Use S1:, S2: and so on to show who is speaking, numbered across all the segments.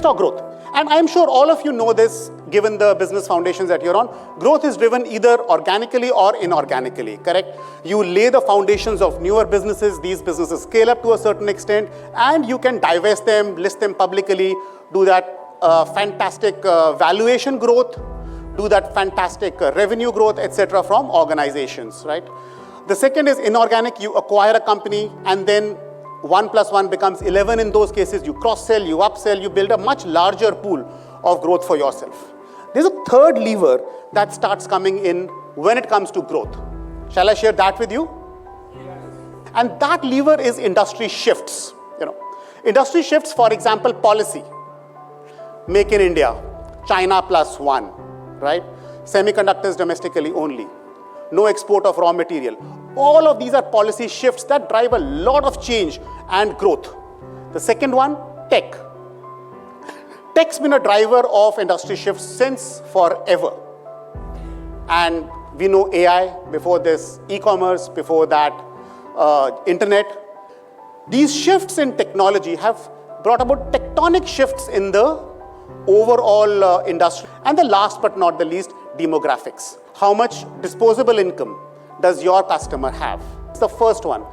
S1: saw growth. And I'm sure all of you know this, given the business foundations that you're on. Growth is driven either organically or inorganically, correct? You lay the foundations of newer businesses, these businesses scale up to a certain extent, and you can divest them, list them publicly, do that fantastic valuation growth, do that fantastic revenue growth, etc. from organizations, right? The second is inorganic. You acquire a company and then 1 plus 1 becomes 11 in those cases. You cross-sell, you upsell, you build a much larger pool of growth for yourself. There's a third lever that starts coming in when it comes to growth. Shall I share that with you? Yes. And that lever is industry shifts. Industry shifts, for example, policy. Make in India, China plus 1, right? Semiconductors domestically only. No export of raw material. All of these are policy shifts that drive a lot of change and growth. The second one, tech. Tech's been a driver of industry shifts since forever. And we know AI, before this e-commerce, before that internet. These shifts in technology have brought about tectonic shifts in the overall industry. And the last but not the least, demographics. How much disposable income does your customer have? It's the first one.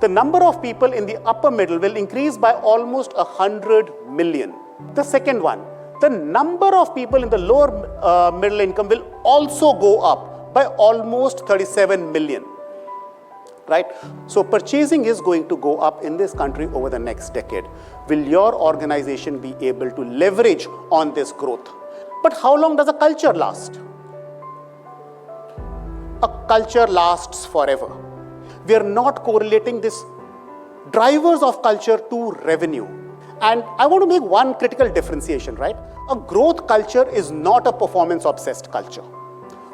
S1: The number of people in the upper middle will increase by almost 100 million. The second one, the number of people in the lower middle income will also go up by almost 37 million. Right? So purchasing is going to go up in this country over the next decade. Will your organization be able to leverage on this growth? But how long does a culture last? A culture lasts forever. We are not correlating these drivers of culture to revenue. And I want to make one critical differentiation, right? A growth culture is not a performance-obsessed culture.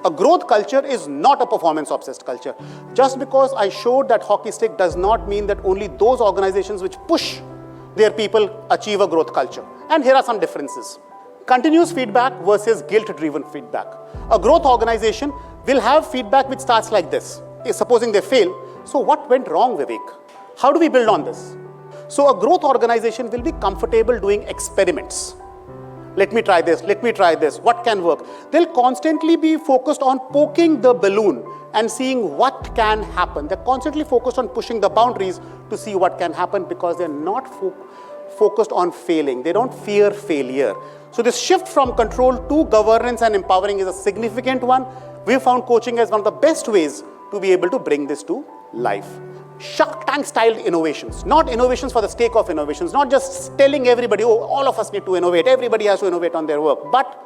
S1: A growth culture is not a performance-obsessed culture. Just because I showed that hockey stick does not mean that only those organizations which push their people achieve a growth culture. And here are some differences. Continuous feedback versus guilt-driven feedback. A growth organization will have feedback which starts like this. Supposing they fail, so what went wrong, Vivek? How do we build on this? So a growth organization will be comfortable doing experiments. Let me try this, what can work? They'll constantly be focused on poking the balloon and seeing what can happen. They're constantly focused on pushing the boundaries to see what can happen because they're not focused on failing. They don't fear failure. So this shift from control to governance and empowering is a significant one. We found coaching as one of the best ways to be able to bring this to life. Shark Tank style innovations, not innovations for the sake of innovations, not just telling everybody, oh, all of us need to innovate, everybody has to innovate on their work, but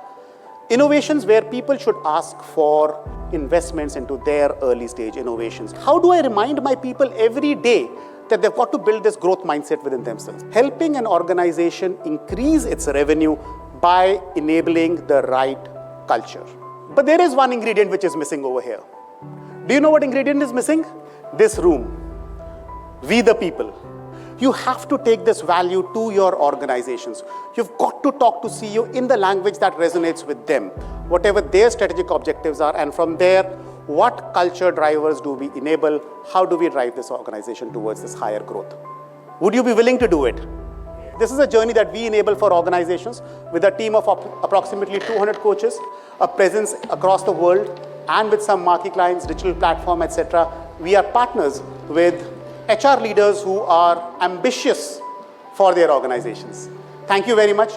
S1: innovations where people should ask for investments into their early stage innovations. How do I remind my people every day that they've got to build this growth mindset within themselves? Helping an organization increase its revenue by enabling the right culture. But there is one ingredient which is missing over here. Do you know what ingredient is missing? This room. We the people. You have to take this value to your organizations. You've got to talk to CEO in the language that resonates with them, whatever their strategic objectives are, and from there, what culture drivers do we enable? How do we drive this organization towards this higher growth? Would you be willing to do it? This is a journey that we enable for organizations with a team of approximately 200 coaches, a presence across the world, and with some marquee clients, digital platform, etc. We are partners with HR leaders who are ambitious for their organizations. Thank you very much.